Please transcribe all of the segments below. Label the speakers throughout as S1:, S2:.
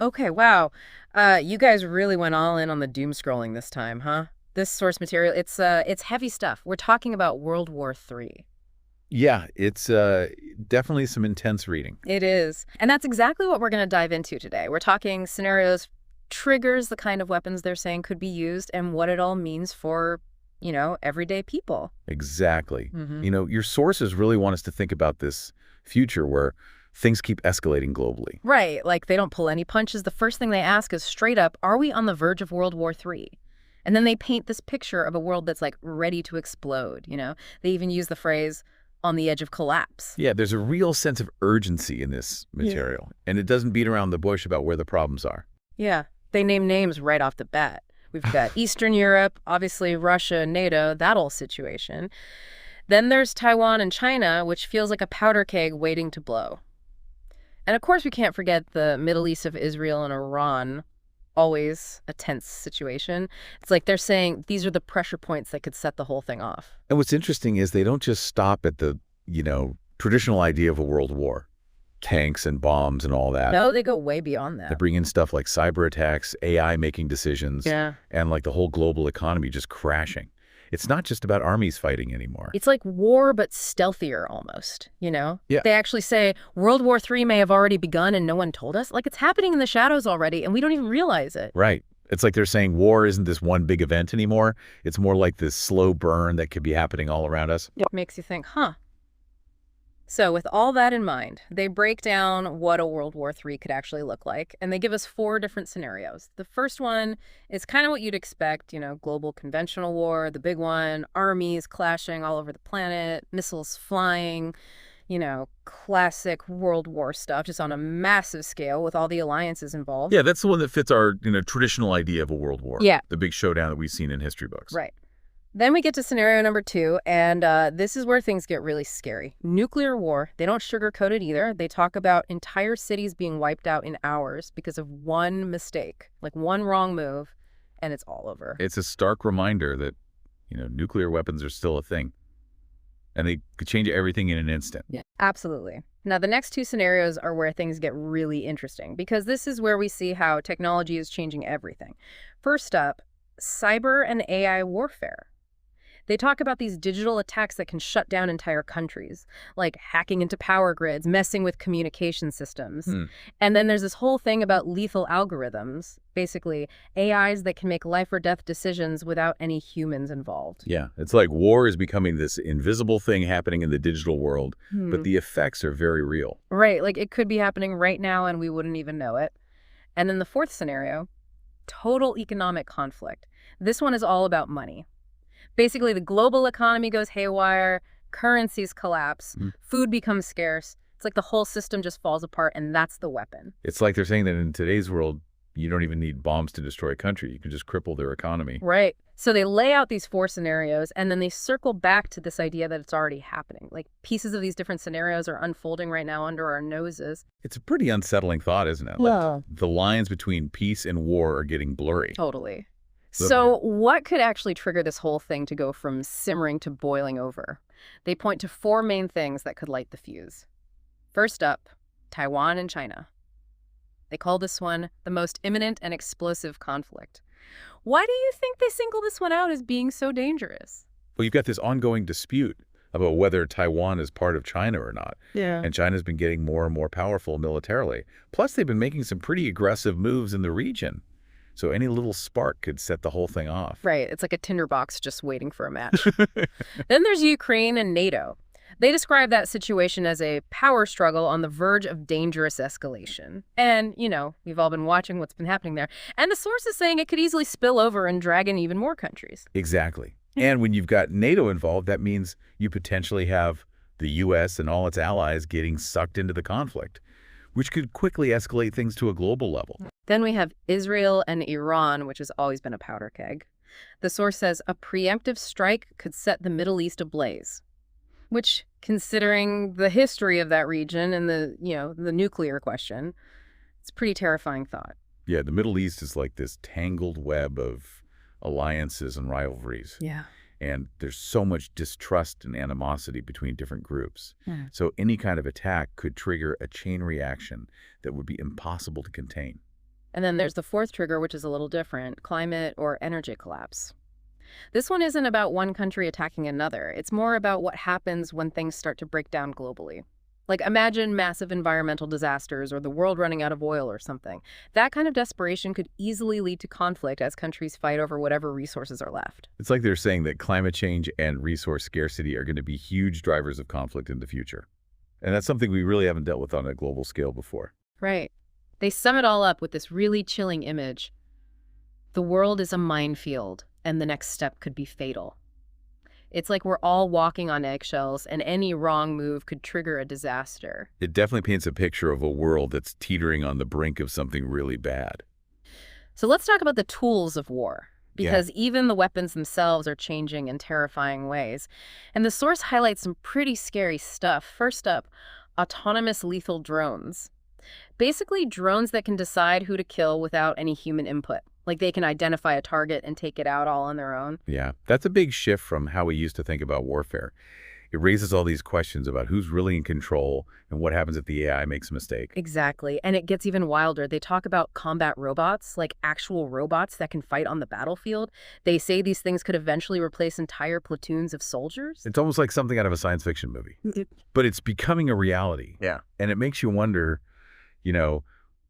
S1: Okay, wow. You guys really went all in on the doom scrolling this time, huh? This source material, it's heavy stuff. We're talking about World War III.
S2: Yeah, it's definitely some intense reading.
S1: It is. And that's exactly what we're going to dive into today. We're talking scenarios, triggers, the kind of weapons they're saying could be used, and what it all means for, everyday people.
S2: Exactly.
S1: Hmm.
S2: Your sources really want us to think about this future where things keep escalating globally.
S1: Right, like they don't pull any punches. The first thing they ask is straight up, are we on the verge of World War III? And then they paint this picture of a world that's like ready to explode. They even use the phrase on the edge of collapse.
S2: Yeah, there's a real sense of urgency in this
S1: Yeah.
S2: material, and it doesn't beat around the bush about where the problems are.
S1: Yeah, they name names right off the bat. We've got Eastern Europe, obviously Russia, NATO, that whole situation. Then there's Taiwan and China, which feels like a powder keg waiting to blow. And of course, we can't forget the Middle East of Israel and Iran, always a tense situation. It's like they're saying these are the pressure points that could set the whole thing off.
S2: And what's interesting is they don't just stop at the, traditional idea of a world war, tanks and bombs and all that.
S1: No, they go way beyond
S2: They
S1: that.
S2: bring in stuff like cyber attacks, AI making decisions,
S1: Yeah.
S2: and like the whole global economy just crashing. It's not just about armies fighting anymore.
S1: It's like war, but stealthier almost.
S2: Yeah.
S1: They actually say World War III may have already begun and no one told us. Like it's happening in the shadows already and we don't even realize it.
S2: Right. It's like they're saying war isn't this one big event anymore. It's more like this slow burn that could be happening all around us.
S1: It makes you think, huh? So with all that in mind, they break down what a World War III could actually look like, and they give us four different scenarios. The first one is kind of what you'd expect, global conventional war, the big one, armies clashing all over the planet, missiles flying, classic World War stuff, just on a massive scale with all the alliances involved.
S2: Yeah, that's the one that fits our traditional idea of a world war.
S1: Yeah.
S2: The big showdown that we've seen in history books.
S1: Right. Then we get to scenario number two, and this is where things get really scary. Nuclear war. They don't sugarcoat it either. They talk about entire cities being wiped out in hours because of one mistake, like one wrong move, and it's all over.
S2: It's a stark reminder that, nuclear weapons are still a thing. And they could change everything in an instant.
S1: Yeah, absolutely. Now, the next two scenarios are where things get really interesting because this is where we see how technology is changing everything. First up, cyber and AI warfare. They talk about these digital attacks that can shut down entire countries, like hacking into power grids, messing with communication systems.
S2: Hmm.
S1: And then there's this whole thing about lethal algorithms, basically AIs that can make life or death decisions without any humans involved.
S2: Yeah, it's like war is becoming this invisible thing happening in the digital world, but the effects are very real.
S1: Right, like it could be happening right now and we wouldn't even know it. And then the fourth scenario, total economic conflict. This one is all about money. Basically, the global economy goes haywire, currencies collapse, food becomes scarce. It's like the whole system just falls apart, and that's the weapon.
S2: It's like they're saying that in today's world, you don't even need bombs to destroy a country. You can just cripple their economy.
S1: Right. So they lay out these four scenarios, and then they circle back to this idea that it's already happening. Like pieces of these different scenarios are unfolding right now under our noses.
S2: It's a pretty unsettling thought, isn't it?
S1: Yeah.
S2: Like, the lines between peace and war are getting blurry.
S1: Totally.
S2: The-
S1: So what could actually trigger this whole thing to go from simmering to boiling over? They point to four main things that could light the fuse. First up, Taiwan and China. They call this one the most imminent and explosive conflict. Why do you think they single this one out as being so dangerous?
S2: Well, you've got this ongoing dispute about whether Taiwan is part of China or not.
S1: Yeah.
S2: And China's been getting more and more powerful militarily. Plus, they've been making some pretty aggressive moves in the region. So any little spark could set the whole thing off.
S1: Right. It's like a tinderbox just waiting for a match. Then there's Ukraine and NATO. They describe that situation as a power struggle on the verge of dangerous escalation. And, we've all been watching what's been happening there. And the source is saying it could easily spill over and drag in even more countries.
S2: Exactly. And when you've got NATO involved, that means you potentially have the U.S. and all its allies getting sucked into the conflict, which could quickly escalate things to a global level.
S1: Then we have Israel and Iran, which has always been a powder keg. The source says a preemptive strike could set the Middle East ablaze, which, considering the history of that region and the nuclear question, it's a pretty terrifying thought.
S2: Yeah, the Middle East is like this tangled web of alliances and rivalries.
S1: Yeah.
S2: And there's so much distrust and animosity between different groups.
S1: Yeah.
S2: So any kind of attack could trigger a chain reaction that would be impossible to contain.
S1: And then there's the fourth trigger, which is a little different, climate or energy collapse. This one isn't about one country attacking another. It's more about what happens when things start to break down globally. Like, imagine massive environmental disasters or the world running out of oil or something. That kind of desperation could easily lead to conflict as countries fight over whatever resources are left.
S2: It's like they're saying that climate change and resource scarcity are going to be huge drivers of conflict in the future. And that's something we really haven't dealt with on a global scale before.
S1: Right. They sum it all up with this really chilling image. The world is a minefield, and the next step could be fatal. It's like we're all walking on eggshells, and any wrong move could trigger a disaster.
S2: It definitely paints a picture of a world that's teetering on the brink of something really bad.
S1: So let's talk about the tools of war,
S2: Yeah.
S1: because even the weapons themselves are changing in terrifying ways. And the source highlights some pretty scary stuff. First up, autonomous lethal drones. Basically, drones that can decide who to kill without any human input. Like they can identify a target and take it out all on their own.
S2: Yeah, that's a big shift from how we used to think about warfare. It raises all these questions about who's really in control and what happens if the AI makes a mistake.
S1: Exactly. And it gets even wilder. They talk about combat robots, like actual robots that can fight on the battlefield. They say these things could eventually replace entire platoons of soldiers.
S2: It's almost like something out of a science fiction movie. But it's becoming a reality.
S1: Yeah.
S2: And it makes you wonder, you know,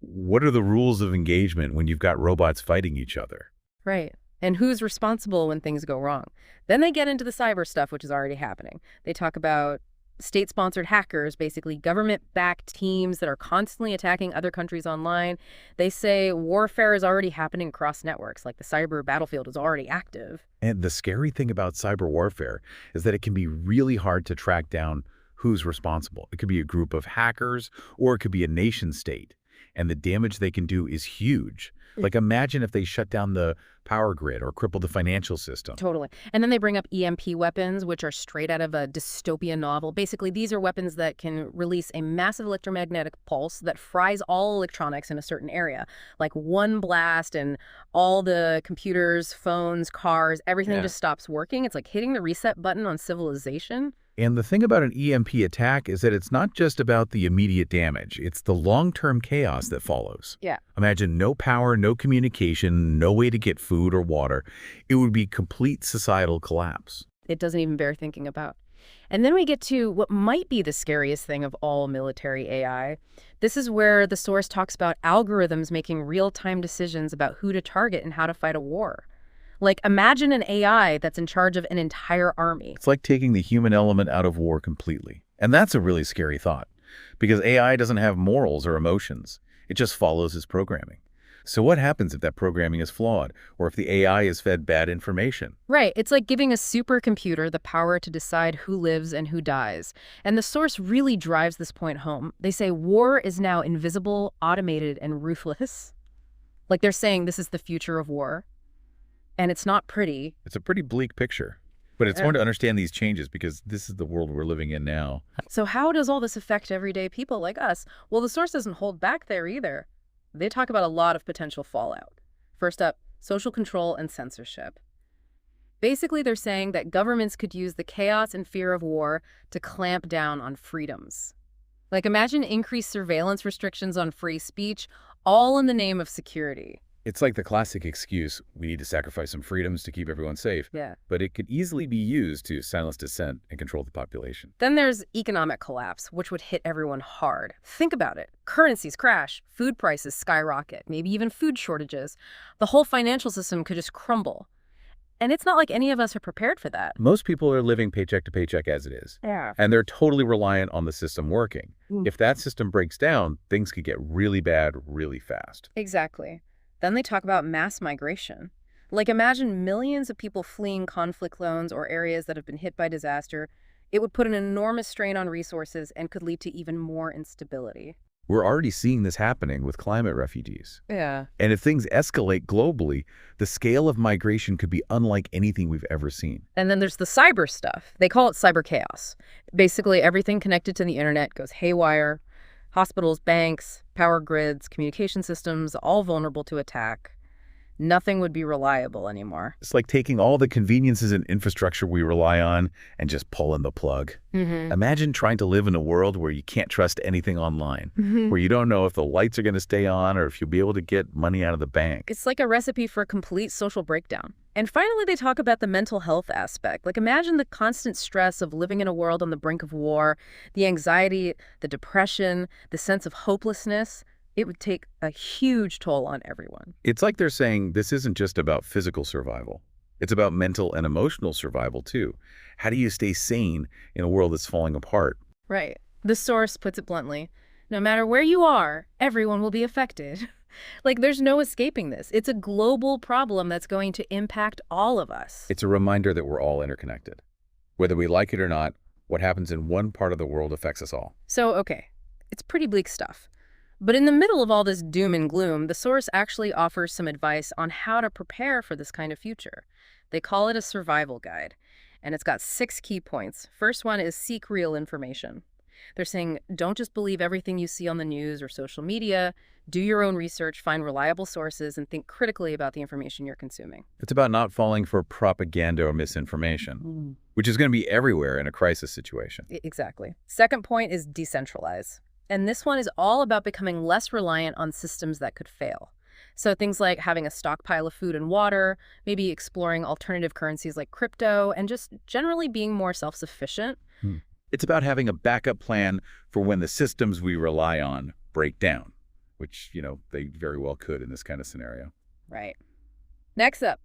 S2: what are the rules of engagement when you've got robots fighting each other?
S1: Right. And who's responsible when things go wrong? Then they get into the cyber stuff, which is already happening. They talk about state-sponsored hackers, basically government-backed teams that are constantly attacking other countries online. They say warfare is already happening across networks, like the cyber battlefield is already active.
S2: And the scary thing about cyber warfare is that it can be really hard to track down who's responsible. It could be a group of hackers or it could be a nation state. And the damage they can do is huge. Like imagine if they shut down the power grid or cripple the financial system.
S1: Totally. And then they bring up EMP weapons, which are straight out of a dystopian novel. Basically, these are weapons that can release a massive electromagnetic pulse that fries all electronics in a certain area. Like one blast and all the computers, phones, cars, everything just stops working. It's like hitting the reset button on civilization.
S2: And the thing about an EMP attack is that it's not just about the immediate damage. It's the long-term chaos that follows.
S1: Yeah.
S2: Imagine no power, no communication, no way to get food or water. It would be complete societal collapse.
S1: It doesn't even bear thinking about. And then we get to what might be the scariest thing of all military AI. This is where the source talks about algorithms making real-time decisions about who to target and how to fight a war. Like, imagine an AI that's in charge of an entire army.
S2: It's like taking the human element out of war completely. And that's a really scary thought, because AI doesn't have morals or emotions. It just follows its programming. So what happens if that programming is flawed, or if the AI is fed bad information?
S1: Right. It's like giving a supercomputer the power to decide who lives and who dies. And the source really drives this point home. They say war is now invisible, automated, and ruthless. Like they're saying this is the future of war. And it's not pretty.
S2: It's a pretty bleak picture. But it's hard to understand these changes because this is the world we're living in now.
S1: So how does all this affect everyday people like us? Well, the source doesn't hold back there either. They talk about a lot of potential fallout. First up, social control and censorship. Basically, they're saying that governments could use the chaos and fear of war to clamp down on freedoms. Like imagine increased surveillance restrictions on free speech, all in the name of security.
S2: It's like the classic excuse, we need to sacrifice some freedoms to keep everyone safe.
S1: Yeah.
S2: But it could easily be used to silence dissent and control the population.
S1: Then there's economic collapse, which would hit everyone hard. Think about it. Currencies crash, food prices skyrocket, maybe even food shortages. The whole financial system could just crumble. And it's not like any of us are prepared for that.
S2: Most people are living paycheck to paycheck as it is.
S1: Yeah.
S2: And they're totally reliant on the system working. If that system breaks down, things could get really bad really fast.
S1: Exactly. Then they talk about mass migration. Like imagine millions of people fleeing conflict zones or areas that have been hit by disaster. It would put an enormous strain on resources and could lead to even more instability.
S2: We're already seeing this happening with climate refugees.
S1: Yeah.
S2: And if things escalate globally, the scale of migration could be unlike anything we've ever seen.
S1: And then there's the cyber stuff. They call it cyber chaos. Basically, everything connected to the internet goes haywire. Hospitals, banks, power grids, communication systems, all vulnerable to attack. Nothing would be reliable anymore.
S2: It's like taking all the conveniences and infrastructure we rely on and just pulling the plug.
S1: Mm-hmm.
S2: Imagine trying to live in a world where you can't trust anything online, where you don't know if the lights are going to stay on or if you'll be able to get money out of the bank.
S1: It's like a recipe for a complete social breakdown. And finally, they talk about the mental health aspect. Like, imagine the constant stress of living in a world on the brink of war, the anxiety, the depression, the sense of hopelessness. It would take a huge toll on everyone.
S2: It's like they're saying this isn't just about physical survival. It's about mental and emotional survival, too. How do you stay sane in a world that's falling apart?
S1: Right. The source puts it bluntly. No matter where you are, everyone will be affected. Like, there's no escaping this. It's a global problem that's going to impact all of us.
S2: It's a reminder that we're all interconnected. Whether we like it or not, what happens in one part of the world affects us all.
S1: So, okay, it's pretty bleak stuff. But in the middle of all this doom and gloom, the source actually offers some advice on how to prepare for this kind of future. They call it a survival guide, and it's got 6 key points. First one is seek real information. They're saying don't just believe everything you see on the news or social media. Do your own research, find reliable sources, and think critically about the information you're consuming.
S2: It's about not falling for propaganda or misinformation, which is going to be everywhere in a crisis situation.
S1: Exactly. Second point is decentralize. And this one is all about becoming less reliant on systems that could fail. So things like having a stockpile of food and water, maybe exploring alternative currencies like crypto, and just generally being more self-sufficient.
S2: It's about having a backup plan for when the systems we rely on break down, which, they very well could in this kind of scenario.
S1: Right. Next up,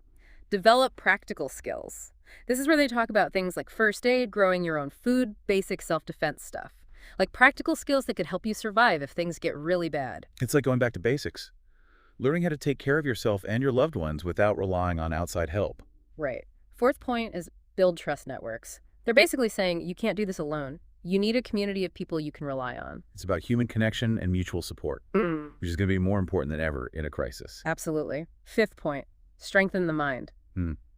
S1: develop practical skills. This is where they talk about things like first aid, growing your own food, basic self-defense stuff. Like practical skills that could help you survive if things get really bad.
S2: It's like going back to basics. Learning how to take care of yourself and your loved ones without relying on outside help.
S1: Right. Fourth point is build trust networks. They're basically saying you can't do this alone. You need a community of people you can rely on.
S2: It's about human connection and mutual support, which is going to be more important than ever in a crisis.
S1: Absolutely. Fifth point, strengthen the mind.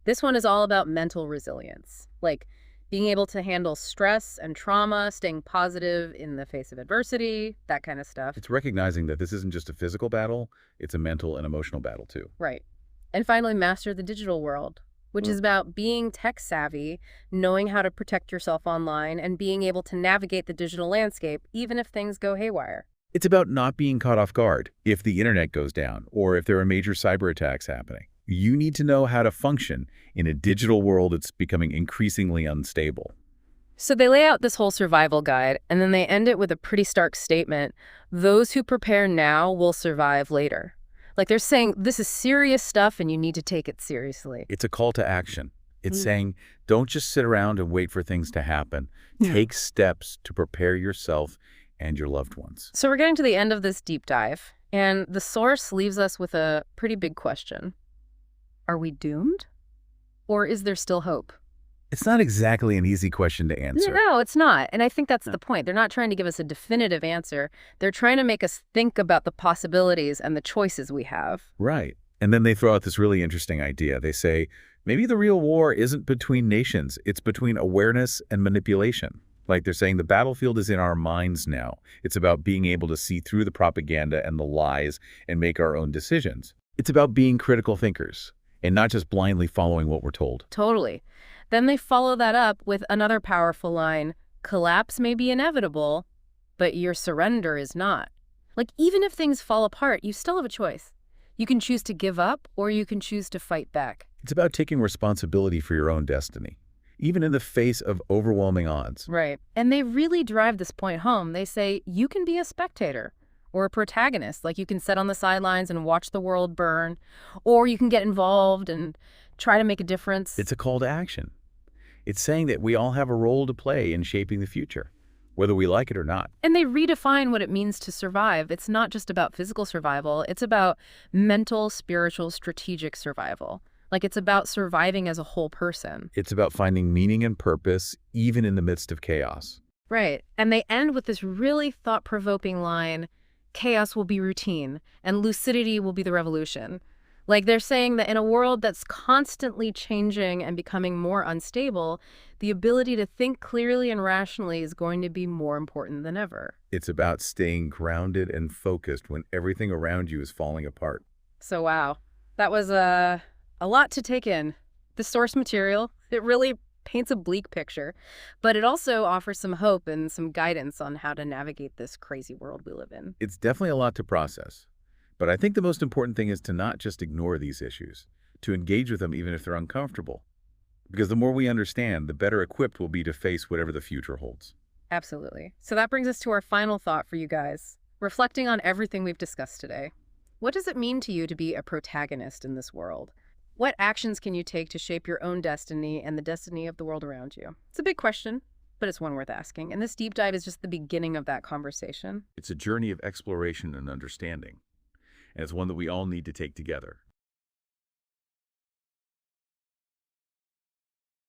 S1: This one is all about mental resilience. Like being able to handle stress and trauma, staying positive in the face of adversity, that kind of stuff.
S2: It's recognizing that this isn't just a physical battle, it's a mental and emotional battle too.
S1: Right. And finally, master the digital world, which is about being tech savvy, knowing how to protect yourself online, and being able to navigate the digital landscape, even if things go haywire.
S2: It's about not being caught off guard if the internet goes down or if there are major cyber attacks happening. You need to know how to function in a digital world that's becoming increasingly unstable.
S1: So they lay out this whole survival guide, and then they end it with a pretty stark statement. Those who prepare now will survive later. Like they're saying, this is serious stuff and you need to take it seriously.
S2: It's a call to action. It's saying, don't just sit around and wait for things to happen. Take steps to prepare yourself and your loved ones.
S1: So we're getting to the end of this deep dive, and the source leaves us with a pretty big question. Are we doomed? Or is there still hope?
S2: It's not exactly an easy question to answer.
S1: No, it's not. And I think that's the point. They're not trying to give us a definitive answer. They're trying to make us think about the possibilities and the choices we have.
S2: Right. And then they throw out this really interesting idea. They say, maybe the real war isn't between nations. It's between awareness and manipulation. Like they're saying the battlefield is in our minds now. It's about being able to see through the propaganda and the lies and make our own decisions. It's about being critical thinkers and not just blindly following what we're told.
S1: Totally. Then they follow that up with another powerful line. Collapse may be inevitable, but your surrender is not. Like, even if things fall apart, you still have a choice. You can choose to give up, or you can choose to fight back.
S2: It's about taking responsibility for your own destiny, even in the face of overwhelming odds.
S1: Right. And they really drive this point home. They say you can be a spectator or a protagonist. Like, you can sit on the sidelines and watch the world burn, or you can get involved and try to make a difference.
S2: It's a call to action. It's saying that we all have a role to play in shaping the future, whether we like it or not.
S1: And they redefine what it means to survive. It's not just about physical survival. It's about mental, spiritual, strategic survival. Like, it's about surviving as a whole person.
S2: It's about finding meaning and purpose, even in the midst of chaos.
S1: Right. And they end with this really thought-provoking line, chaos will be routine, and lucidity will be the revolution. Like, they're saying that in a world that's constantly changing and becoming more unstable, the ability to think clearly and rationally is going to be more important than ever.
S2: It's about staying grounded and focused when everything around you is falling apart.
S1: So, wow. That was a lot to take in. The source material, it really paints a bleak picture, but it also offers some hope and some guidance on how to navigate this crazy world we live in.
S2: It's definitely a lot to process. But I think the most important thing is to not just ignore these issues, to engage with them even if they're uncomfortable. Because the more we understand, the better equipped we'll be to face whatever the future holds.
S1: Absolutely. So that brings us to our final thought for you guys. Reflecting on everything we've discussed today. What does it mean to you to be a protagonist in this world? What actions can you take to shape your own destiny and the destiny of the world around you? It's a big question, but it's one worth asking. And this deep dive is just the beginning of that conversation.
S2: It's a journey of exploration and understanding, and it's one that we all need to take together.